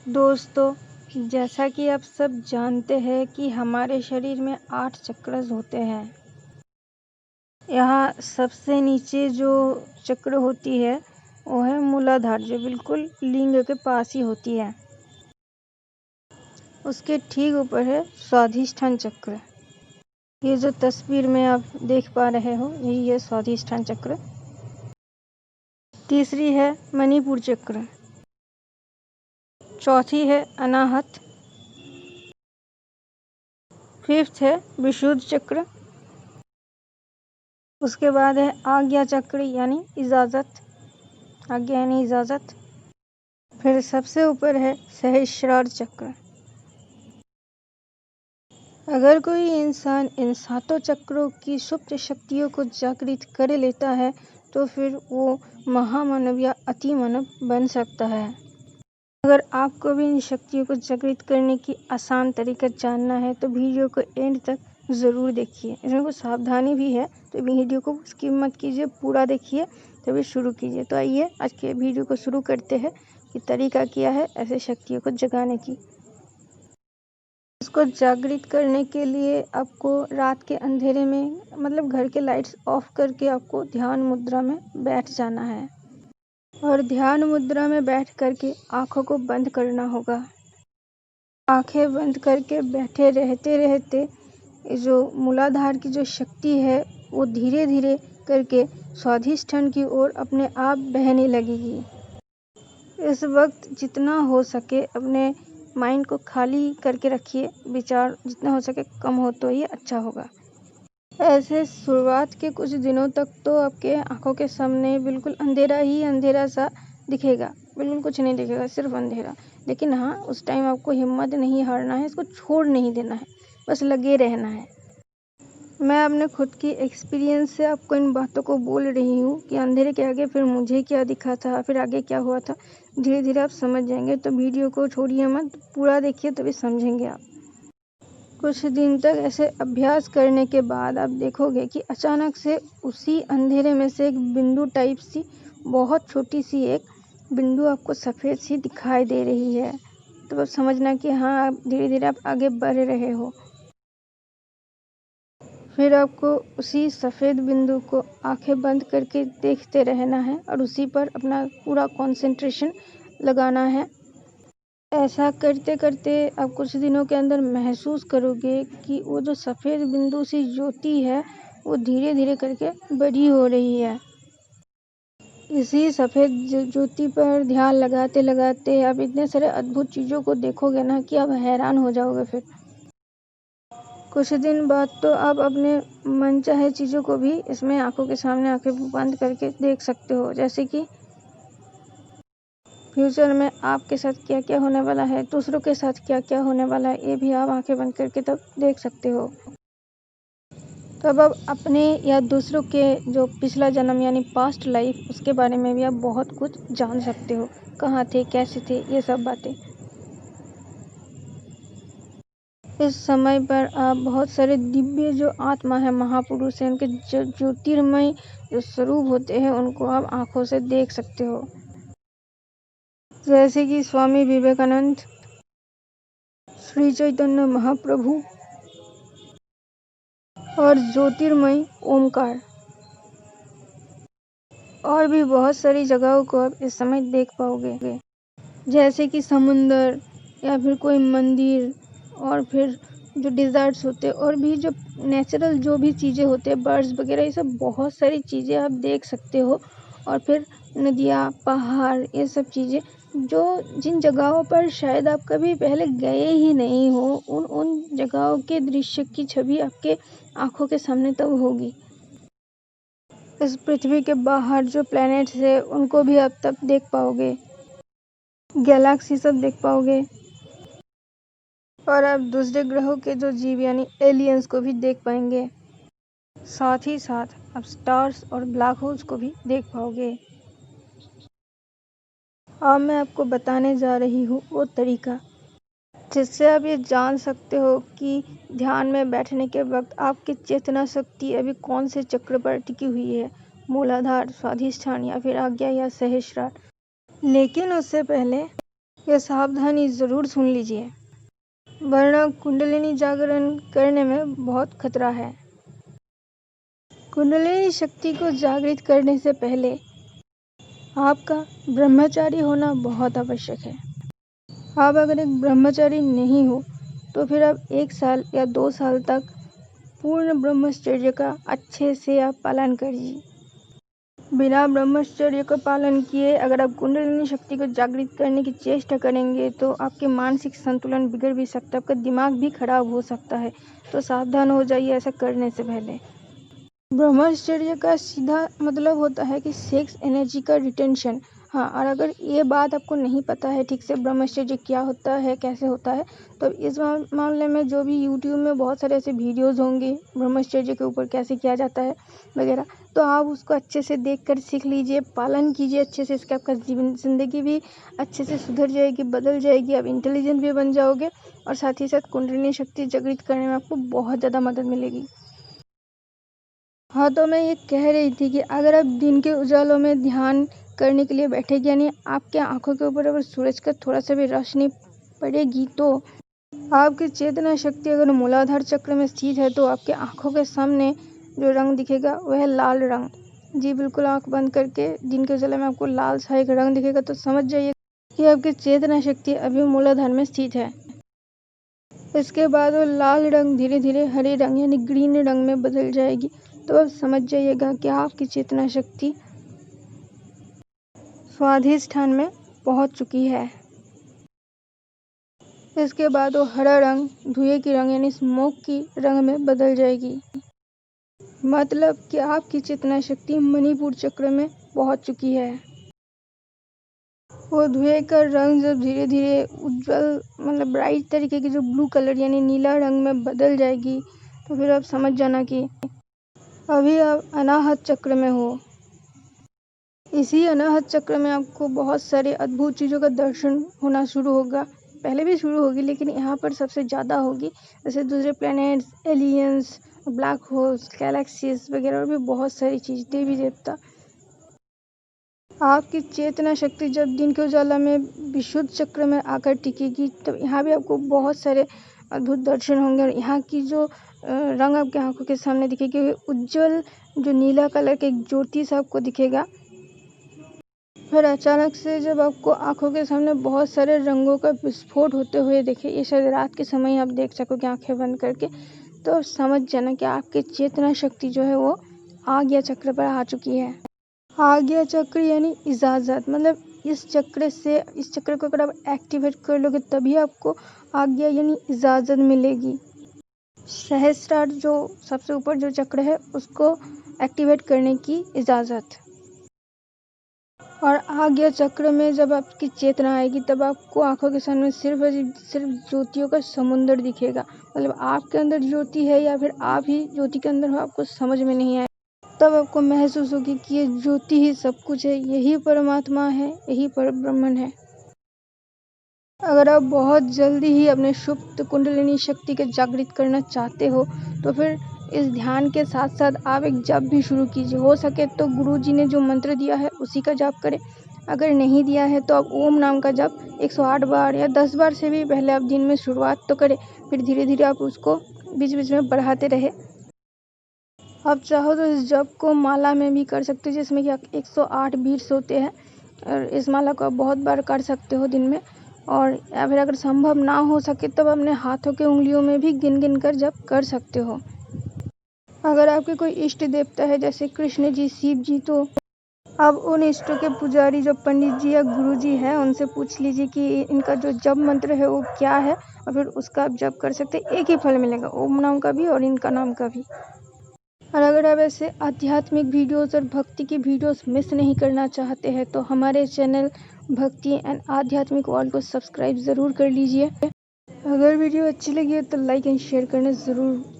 दोस्तों, जैसा कि आप सब जानते हैं कि हमारे शरीर में 8 चक्र होते हैं। यहाँ सबसे नीचे जो चक्र होती है वो है मूलाधार, जो बिल्कुल लिंग के पास ही होती है। उसके ठीक ऊपर है स्वाधिष्ठान चक्र। ये जो तस्वीर में आप देख पा रहे हो यही है स्वाधिष्ठान चक्र। तीसरी है मणिपुर चक्र। चौथी है अनाहत। फिफ्थ है विशुद्ध चक्र। उसके बाद है आज्ञा चक्र यानी इजाज़त, आज्ञा यानी इजाज़त। फिर सबसे ऊपर है सहस्रार चक्र। अगर कोई इंसान इन 7 चक्रों की सुप्त शक्तियों को जागृत कर लेता है तो फिर वो महामानव या अति मानव बन सकता है। अगर आपको भी इन शक्तियों को जागृत करने की आसान तरीका जानना है तो वीडियो को एंड तक ज़रूर देखिए। इसमें कुछ सावधानी भी है तो वीडियो को स्किप मत कीजिए, पूरा देखिए तभी शुरू कीजिए। तो आइए आज के वीडियो को शुरू करते हैं कि तरीका क्या है ऐसे शक्तियों को जगाने की। इसको जागृत करने के लिए आपको रात के अंधेरे में, मतलब घर के लाइट्स ऑफ करके आपको ध्यान मुद्रा में बैठ जाना है और ध्यान मुद्रा में बैठ करके आँखों को बंद करना होगा। आंखें बंद करके बैठे रहते रहते जो मूलाधार की जो शक्ति है वो धीरे धीरे करके स्वाधिष्ठान की ओर अपने आप बहने लगेगी। इस वक्त जितना हो सके अपने माइंड को खाली करके रखिए, विचार जितना हो सके कम हो तो ये अच्छा होगा। ऐसे शुरुआत के कुछ दिनों तक तो आपके आंखों के सामने बिल्कुल अंधेरा ही अंधेरा सा दिखेगा, बिल्कुल कुछ नहीं दिखेगा, सिर्फ अंधेरा। लेकिन हाँ, उस टाइम आपको हिम्मत नहीं हारना है, इसको छोड़ नहीं देना है, बस लगे रहना है। मैं अपने खुद की एक्सपीरियंस से आपको इन बातों को बोल रही हूँ कि अंधेरे के आगे फिर मुझे क्या दिखा था, फिर आगे क्या हुआ था, धीरे धीरे आप समझ जाएंगे। तो वीडियो को छोड़िए मत, पूरा देखिए तभी समझेंगे आप। कुछ दिन तक ऐसे अभ्यास करने के बाद आप देखोगे कि अचानक से उसी अंधेरे में से एक बिंदु टाइप सी, बहुत छोटी सी एक बिंदु आपको सफ़ेद सी दिखाई दे रही है। तो अब समझना कि हाँ, आप धीरे धीरे आप आगे बढ़ रहे हो। फिर आपको उसी सफ़ेद बिंदु को आंखें बंद करके देखते रहना है और उसी पर अपना पूरा कंसंट्रेशन लगाना है। ऐसा करते करते आप कुछ दिनों के अंदर महसूस करोगे कि वो जो सफ़ेद बिंदु सी ज्योति है वो धीरे धीरे करके बड़ी हो रही है। इसी सफ़ेद ज्योति पर ध्यान लगाते लगाते आप इतने सारे अद्भुत चीज़ों को देखोगे ना कि आप हैरान हो जाओगे। फिर कुछ दिन बाद तो आप अपने मनचाहे चीज़ों को भी इसमें आंखों के सामने आंखें बंद करके देख सकते हो। जैसे कि फ्यूचर में आपके साथ क्या क्या होने वाला है, दूसरों के साथ क्या क्या होने वाला है, ये भी आप आंखें बंद करके तब देख सकते हो। तब आप अपने या दूसरों के जो पिछला जन्म यानी पास्ट लाइफ, उसके बारे में भी आप बहुत कुछ जान सकते हो, कहाँ थे, कैसे थे, ये सब बातें। इस समय पर आप बहुत सारे दिव्य जो आत्मा है, महापुरुष हैं, उनके जो ज्योतिर्मय जो स्वरूप होते हैं उनको आप आंखों से देख सकते हो। जैसे कि स्वामी विवेकानंद, श्री चैतन्य महाप्रभु और ज्योतिर्मय ओमकार, और भी बहुत सारी जगहों को आप इस समय देख पाओगे। जैसे कि समुंदर या फिर कोई मंदिर, और फिर जो डिज़र्ट्स होते हैं और भी जो नेचुरल जो भी चीज़ें होते हैं, बर्ड्स वगैरह, ये सब बहुत सारी चीज़ें आप देख सकते हो। और फिर नदियाँ, पहाड़, ये सब चीज़ें जो जिन जगहों पर शायद आप कभी पहले गए ही नहीं हो, उन जगहों के दृश्य की छवि आपके आंखों के सामने तब होगी। इस पृथ्वी के बाहर जो प्लैनेट्स है उनको भी आप तब देख पाओगे, गैलेक्सी सब देख पाओगे। और आप दूसरे ग्रहों के जो जीव यानी एलियंस को भी देख पाएंगे। साथ ही साथ आप स्टार्स और ब्लैक होल्स को भी देख पाओगे। अब मैं आपको बताने जा रही हूँ वो तरीका जिससे आप ये जान सकते हो कि ध्यान में बैठने के वक्त आपकी चेतना शक्ति अभी कौन से चक्र पर टिकी हुई है, मूलाधार, स्वाधिष्ठान या फिर आज्ञा या सहस्रार। लेकिन उससे पहले यह सावधानी ज़रूर सुन लीजिए, वरना कुंडलिनी जागरण करने में बहुत खतरा है। कुंडलिनी शक्ति को जागृत करने से पहले आपका ब्रह्मचारी होना बहुत आवश्यक है। आप अगर एक ब्रह्मचारी नहीं हो तो फिर आप 1 साल या 2 साल तक पूर्ण ब्रह्मचर्य का अच्छे से आप पालन करिए। बिना ब्रह्मचर्य का पालन किए अगर आप कुंडलिनी शक्ति को जागृत करने की चेष्टा करेंगे तो आपके मानसिक संतुलन बिगड़ भी सकता है, आपका दिमाग भी खराब हो सकता है। तो सावधान हो जाइए ऐसा करने से पहले। ब्रह्मचर्य का सीधा मतलब होता है कि सेक्स एनर्जी का रिटेंशन। हाँ, और अगर ये बात आपको नहीं पता है ठीक से ब्रह्मचर्य क्या होता है, कैसे होता है, तो इस मामले में जो भी यूट्यूब में बहुत सारे ऐसे वीडियोज़ होंगे ब्रह्मचर्य के ऊपर कैसे किया जाता है वगैरह, तो आप उसको अच्छे से देखकर सीख लीजिए, पालन कीजिए अच्छे से। इसके आपका ज़िंदगी भी अच्छे से सुधर जाएगी, बदल जाएगी, आप इंटेलिजेंट भी बन जाओगे और साथ ही साथ कुंडलिनी शक्ति जागृत करने में आपको बहुत ज़्यादा मदद मिलेगी। हाँ, तो मैं ये कह रही थी कि अगर आप दिन के उजालों में ध्यान करने के लिए बैठेगी, यानी आपके आँखों के ऊपर अगर सूरज का थोड़ा-सा भी रोशनी पड़ेगी, तो आपकी चेतना शक्ति अगर मूलाधार चक्र में स्थित है, तो आपके आँखों के सामने जो रंग दिखेगा वह लाल रंग। जी बिल्कुल, आँख बंद करके दिन के उजाले में आपको लाल सा एक रंग दिखेगा, तो समझ जाइए कि आपकी चेतना शक्ति अभी मूलाधार में स्थित है। इसके बाद वो लाल रंग धीरे-धीरे हरे रंग यानी ग्रीन रंग में बदल जाएगी, तो अब समझ जाइएगा कि आपकी चेतना शक्ति स्वाधिष्ठान में पहुंच चुकी है। इसके बाद वो हरा रंग धुएं की रंग यानी स्मोक की रंग में बदल जाएगी। मतलब कि आपकी चेतना शक्ति मणिपुर चक्र में पहुंच चुकी है। वो धुएं का रंग जब धीरे धीरे उज्जवल मतलब ब्राइट तरीके की जो ब्लू कलर यानी नीला रंग में बदल जाएगी, तो फिर आप समझ जाना कि अभी आप अनाहत चक्र में हो। इसी अनाहत चक्र में आपको बहुत सारे अद्भुत चीज़ों का दर्शन होना शुरू होगा। पहले भी शुरू होगी लेकिन यहाँ पर सबसे ज़्यादा होगी, जैसे दूसरे planets, aliens, black holes, galaxies वगैरह और भी बहुत सारी चीज़, देवी देवता। आपकी चेतना शक्ति जब दिन के उजाला में विशुद्ध चक्र में आकर टिकेगी, तब यहाँ भी आपको बहुत सारे अद्भुत दर्शन होंगे और यहाँ की जो रंग आपके आंखों के सामने दिखेगी, उज्जवल जो नीला कलर के एक ज्योति सा आपको दिखेगा। फिर अचानक से जब आपको आंखों के सामने बहुत सारे रंगों का विस्फोट होते हुए दिखे, ये शायद रात के समय आप देख सकोगे आंखें बंद करके, तो समझ जाना कि आपकी चेतना शक्ति जो है वो आज्ञा चक्र पर आ चुकी है। आज्ञा चक्र यानी इजाज़त, मतलब इस चक्र को अगर आप एक्टिवेट कर लोगे तभी आपको आज्ञा यानी इजाज़त मिलेगी। सहस्त्रार जो सबसे ऊपर जो चक्र है उसको एक्टिवेट करने की इजाज़त। और आज्ञा चक्र में जब आपकी चेतना आएगी तब आपको आंखों के सामने सिर्फ ज्योतियों का समुंदर दिखेगा। मतलब आपके अंदर ज्योति है या फिर आप ही ज्योति के अंदर हो, आपको समझ में नहीं आए। तब आपको महसूस होगी कि ये ज्योति ही सब कुछ है, यही परमात्मा है, यही परब्रह्मन है। अगर आप बहुत जल्दी ही अपने सुप्त कुंडलिनी शक्ति के जागृत करना चाहते हो तो फिर इस ध्यान के साथ साथ आप एक जप भी शुरू कीजिए। हो सके तो गुरुजी ने जो मंत्र दिया है उसी का जप करें। अगर नहीं दिया है तो आप ओम नाम का जप 108 बार या 10 बार से भी पहले आप दिन में शुरुआत तो करें, फिर धीरे धीरे आप उसको बीच बीच में बढ़ाते रहे। आप चाहो तो इस जप को माला में भी कर सकते हो, जिसमें कि 108 बीट्स होते हैं और इस माला को आप बहुत बार कर सकते हो दिन में। और या फिर अगर संभव ना हो सके तब अपने हाथों के उंगलियों में भी गिन गिन कर जप कर सकते हो। अगर आपके कोई इष्ट देवता है जैसे कृष्ण जी, शिव जी, तो आप उन इष्टों के पुजारी जो पंडित जी या गुरु जी हैं उनसे पूछ लीजिए कि इनका जो जप मंत्र है वो क्या है, और फिर उसका आप जप कर सकते हैं। एक ही फल मिलेगा, ओम नाम का भी और इनका नाम का भी। और अगर आप ऐसे आध्यात्मिक वीडियोस और भक्ति की वीडियोस मिस नहीं करना चाहते हैं तो हमारे चैनल भक्ति एंड आध्यात्मिक वर्ल्ड को सब्सक्राइब ज़रूर कर लीजिए। अगर वीडियो अच्छी लगी हो तो लाइक एंड शेयर करना ज़रूर